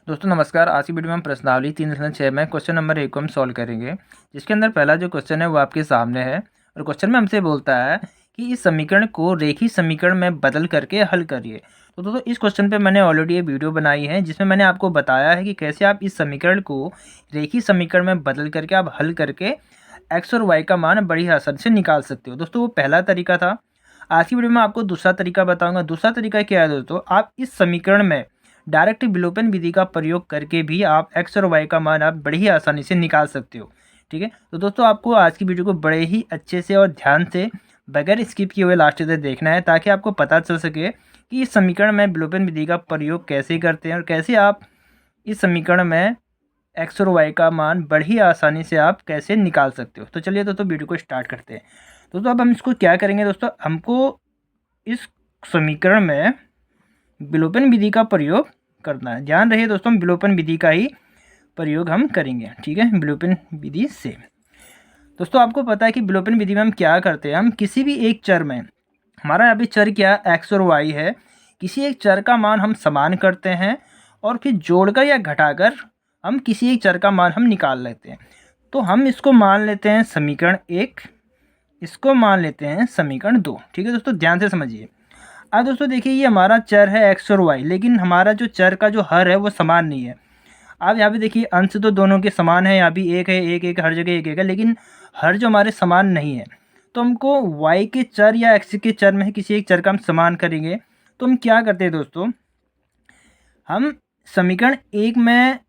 दोस्तों नमस्कार। आज की वीडियो में हम प्रश्नावली 3.6 में क्वेश्चन नंबर 1 को हम सॉल्व करेंगे, जिसके अंदर पहला जो क्वेश्चन है वो आपके सामने है। और क्वेश्चन में हमसे बोलता है कि इस समीकरण को रेखीय समीकरण में बदल करके हल करिए। तो दोस्तों इस क्वेश्चन पे मैंने ऑलरेडी ये वीडियो बनाई है, जिसमें मैंने आपको बताया है कि कैसे आप इस समीकरण को रेखीय समीकरण में बदल करके आप हल करके एक्स और वाई का मान बड़ी आसानी से निकाल सकते हो। दोस्तों वो पहला तरीका था। आज की वीडियो में आपको दूसरा तरीका बताऊँगा। दूसरा तरीका क्या है दोस्तों, आप इस समीकरण में डायरेक्ट विलोपन विधि का प्रयोग करके भी आप एक्स और वाई का मान आप बड़ी ही आसानी से निकाल सकते हो। ठीक है, तो दोस्तों आपको आज की वीडियो को बड़े ही अच्छे से और ध्यान से बगैर स्किप किए हुए लास्ट तक देखना है, ताकि आपको पता चल सके कि इस समीकरण में विलोपन विधि का प्रयोग कैसे करते हैं और कैसे आप इस समीकरण में एक्स और वाई का मान बड़ी आसानी से आप कैसे निकाल सकते हो। तो चलिए दोस्तों वीडियो को स्टार्ट करते हैं। दोस्तों अब हम इसको क्या करेंगे, दोस्तों हमको इस समीकरण में विलोपन विधि का प्रयोग करना है। ध्यान रहे दोस्तों, हम विलोपन विधि का ही प्रयोग हम करेंगे। ठीक है, विलोपन विधि से दोस्तों आपको पता है कि विलोपन विधि में हम क्या करते हैं, हम किसी भी एक चर में, हमारा यहाँ पे चर क्या एक्स और वाई है, किसी एक चर का मान हम समान करते हैं और फिर जोड़कर या घटाकर हम किसी एक चर का मान हम निकाल लेते हैं। तो हम इसको मान लेते हैं समीकरण 1, इसको मान लेते हैं समीकरण 2। ठीक है दोस्तों, ध्यान से समझिए। अब दोस्तों देखिए, ये हमारा चर है एक्स और वाई, लेकिन हमारा जो चर का जो हर है वो समान नहीं है। आप यहाँ पे देखिए, अंश तो दोनों के समान है, यहाँ भी एक है, एक एक हर जगह एक एक है, लेकिन हर जो हमारे समान नहीं है। तो हमको वाई के चर या एक्स के चर में किसी एक चर का हम समान करेंगे। तो हम क्या करते हैं दोस्तों, हम समीकरण 1 में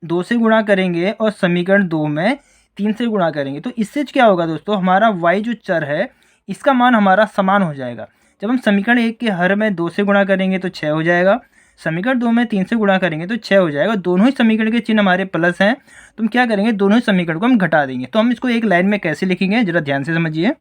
2 से गुणा करेंगे और समीकरण 2 में 3 से गुणा करेंगे। तो इससे क्या होगा दोस्तों, हमारा वाई जो चर है इसका मान हमारा समान हो जाएगा। जब हम समीकरण 1 के हर में 2 से गुणा करेंगे तो 6 हो जाएगा, समीकरण 2 में 3 से गुणा करेंगे तो 6 हो जाएगा। दोनों ही समीकरण के चिन्ह हमारे प्लस हैं, तो हम क्या करेंगे, दोनों ही समीकरण को हम घटा देंगे। तो हम इसको एक लाइन में कैसे लिखेंगे, जरा ध्यान से समझिए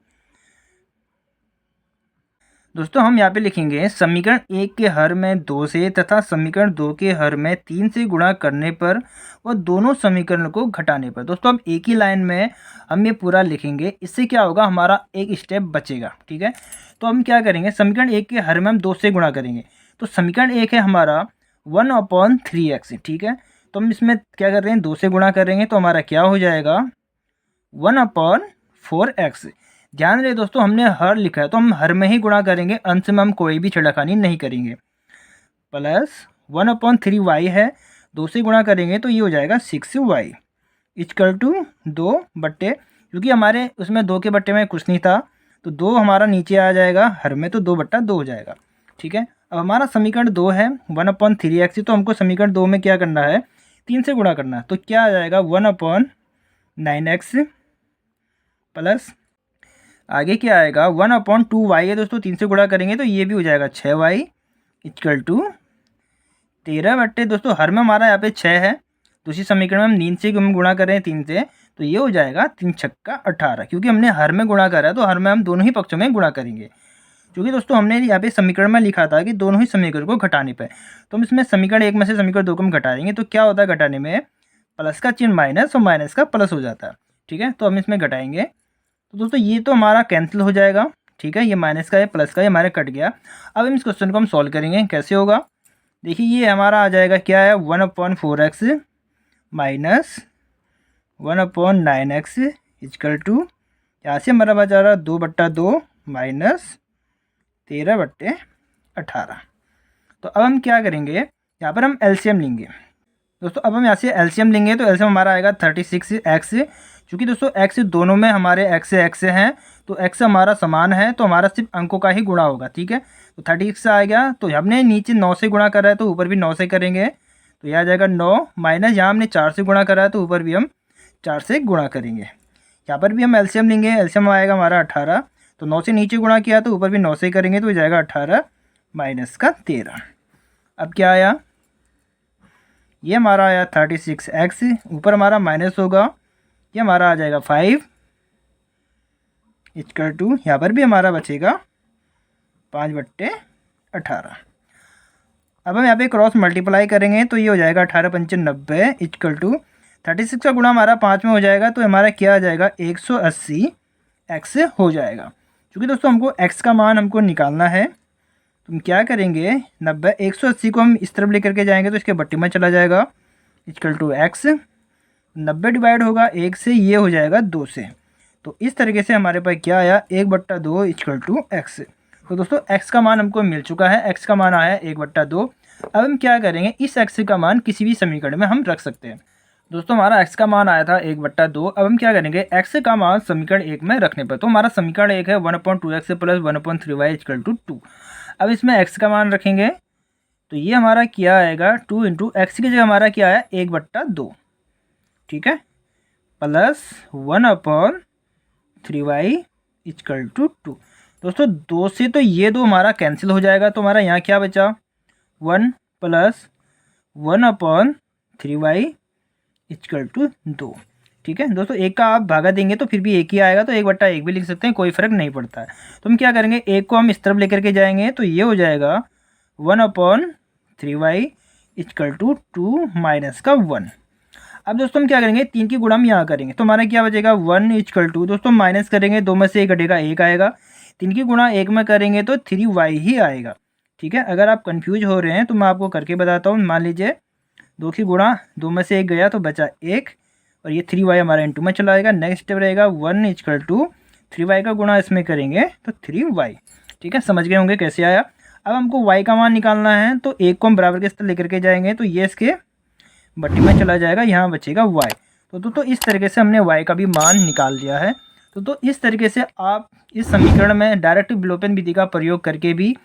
दोस्तों। हम यहाँ पे लिखेंगे समीकरण 1 के हर में 2 से तथा समीकरण 2 के हर में 3 से गुणा करने पर और दोनों समीकरण को घटाने पर। दोस्तों हम एक ही लाइन में हम ये पूरा लिखेंगे, इससे क्या होगा, हमारा एक स्टेप बचेगा। ठीक है, तो हम क्या करेंगे, समीकरण 1 के हर में हम 2 से गुणा करेंगे। तो समीकरण 1 है हमारा 1/3x। ठीक है, तो हम इसमें क्या कर रहे हैं, 2 से गुणा करेंगे तो हमारा क्या हो जाएगा, 1/4x। ध्यान रहे दोस्तों, हमने हर लिखा है तो हम हर में ही गुणा करेंगे, अंश में हम कोई भी छेड़खानी नहीं करेंगे। प्लस 1/3y है, 2 से गुणा करेंगे तो ये हो जाएगा 6y इक्वल टू 2/, क्योंकि हमारे उसमें 2 के बट्टे में कुछ नहीं था तो 2 हमारा नीचे आ जाएगा हर में, तो 2/2 हो जाएगा। ठीक है, अब हमारा समीकरण 2 है 1/3x, तो हमको समीकरण 2 में क्या करना है, 3 से गुणा करना है। तो क्या आ जाएगा, 1/9x प्लस आगे क्या आएगा, 1/2y है दोस्तों, 3 से गुणा करेंगे तो ये भी हो जाएगा 6y इक्वल टू 13/, दोस्तों हर में हमारा यहाँ पे 6 है, दूसरी समीकरण में हम 3 से हम गुणा कर रहे हैं 3 से, तो ये हो जाएगा 3 छक्का 18, क्योंकि हमने हर में गुणा करा है तो हर में हम दोनों ही पक्षों में गुणा करेंगे। क्योंकि दोस्तों हमने यहाँ पे समीकरण में लिखा था कि दोनों ही समीकरण को घटाने पे, तो हम इसमें समीकरण 1 में से समीकरण 2 को हम घटा देंगे। तो क्या होता है, घटाने में प्लस का चिन्ह माइनस और माइनस का प्लस हो जाता है। ठीक है, तो हम इसमें घटाएंगे तो दोस्तों ये तो हमारा कैंसिल हो जाएगा। ठीक है, ये माइनस का है प्लस का, ये हमारा कट गया। अब हम इस क्वेश्चन को हम सॉल्व करेंगे, कैसे होगा, देखिए ये हमारा आ जाएगा क्या है, 1/4x minus 1/9x equal to, यहाँ से हमारा बचा रहा 2/2 माइनस 13/18। तो अब हम क्या करेंगे, यहाँ पर हम एलसीएम लेंगे दोस्तों। अब हम यहाँ से एलसीएम लेंगे तो एलसीएम हमारा आएगा 36x, क्योंकि दोस्तों x दोनों में हमारे x हैं, तो x हमारा समान है तो हमारा सिर्फ अंकों का ही गुणा होगा। ठीक है, तो 36 आ गया, तो हमने नीचे 9 से गुणा करा है तो ऊपर भी 9 से करेंगे, तो यह आ जाएगा 9 माइनस, यहाँ हमने 4 से गुणा करा है तो ऊपर भी हम 4 से गुणा करेंगे। यहाँ पर भी हम एलसीएम लेंगे, एलसीएम आएगा हमारा 18, तो 9 से नीचे गुणा किया तो ऊपर भी 9 से करेंगे तो हो जाएगा 18 माइनस का 13। अब क्या आया, ये हमारा आया 36x, ऊपर हमारा माइनस होगा, ये हमारा आ जाएगा 5 इक्वल टू, यहाँ पर भी हमारा बचेगा 5/18। अब हम यहाँ पे क्रॉस मल्टीप्लाई करेंगे तो ये हो जाएगा 18×5 = 90 इक्वल टू 36 का गुणा हमारा 5 में हो जाएगा, तो हमारा क्या आ जाएगा, 180x हो जाएगा। क्योंकि दोस्तों हमको x का मान हमको निकालना है, तो हम क्या करेंगे, 90 180 को हम इस तरफ लेकर के जाएंगे तो इसके बट्टे में चला जाएगा, इक्वल टू एक्स, 90 डिवाइड होगा 1 से, ये हो जाएगा 2 से। तो इस तरीके से हमारे पास क्या आया, 1/2 इक्वल टू एक्स। तो दोस्तों x का मान हमको मिल चुका है, x का मान आया 1/2। अब हम क्या करेंगे, इस x का मान किसी भी समीकरण में हम रख सकते हैं। दोस्तों हमारा x का मान आया था 1/2। अब हम क्या करेंगे, x का मान समीकरण 1 में रखने पर, तो हमारा समीकरण 1 है 1/2x plus 1/3y equal to 2। अब इसमें x का मान रखेंगे तो ये हमारा क्या आएगा, 2 इंटू एक्स की जगह हमारा क्या आया 1/2, ठीक है, प्लस 1/3y इक्वल टू 2। दोस्तों 2 से तो ये 2 हमारा कैंसिल हो जाएगा, तो हमारा यहाँ क्या बचा, 1 प्लस 1/3y इक्वल टू 2, ठीक है। दोस्तों एक का आप भागा देंगे तो फिर भी एक ही आएगा, तो 1/1 भी लिख सकते हैं, कोई फ़र्क नहीं पड़ता है। तो हम क्या करेंगे, एक को हम इस तरफ लेकर के जाएंगे तो ये हो जाएगा 1/3y इक्वल टू 2 माइनस का 1। अब दोस्तों हम क्या करेंगे, 3 की गुणा हम यहाँ करेंगे तो हमारा क्या बचेगा, 1 इक्वल टू, दोस्तों माइनस करेंगे 2 में से 1 घटेगा 1 आएगा, 3 की गुणा 1 में करेंगे तो 3y ही आएगा, ठीक है। अगर आप कंफ्यूज हो रहे हैं तो मैं आपको करके बताता हूँ। मान लीजिए 2 की गुणा 2 में से 1 गया तो बचा 1, और ये 3y हमारा इंटू में चला आएगा। नेक्स्ट स्टेप रहेगा 1 इक्वल टू 3y का गुणा इसमें करेंगे तो 3y, ठीक है। समझ गए होंगे कैसे आया। अब हमको y का मान निकालना है तो 1 को हम बराबर के स्तर लेकर के जाएंगे तो ये इसके बट्टी में चला जाएगा, यहाँ बचेगा y। तो इस तरीके से हमने y का भी मान निकाल लिया है। तो इस तरीके से आप इस समीकरण में डायरेक्ट विलोपन विधि का प्रयोग करके भी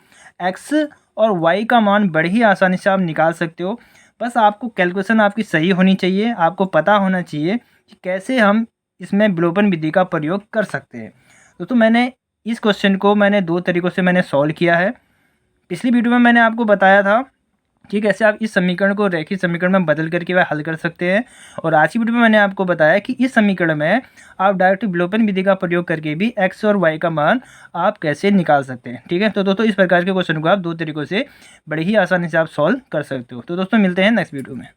x और y का मान बड़े ही आसानी से आप निकाल सकते हो। बस आपको कैलकुलेशन आपकी सही होनी चाहिए, आपको पता होना चाहिए कि कैसे हम इसमें विलोपन विधि का प्रयोग कर सकते हैं। दोस्तों मैंने इस क्वेश्चन को 2 तरीक़ों से मैंने सॉल्व किया है। पिछली वीडियो में मैंने आपको बताया था कि कैसे आप इस समीकरण को रेखीय समीकरण में बदल करके वह हल कर सकते हैं, और आज की वीडियो में मैंने आपको बताया कि इस समीकरण में आप डायरेक्ट विलोपन विधि का प्रयोग करके भी x और y का मान आप कैसे निकाल सकते हैं, ठीक है। तो दोस्तों इस प्रकार के क्वेश्चन को आप 2 तरीक़ों से बड़े ही आसानी से आप सॉल्व कर सकते हो। तो दोस्तों मिलते हैं नेक्स्ट वीडियो में।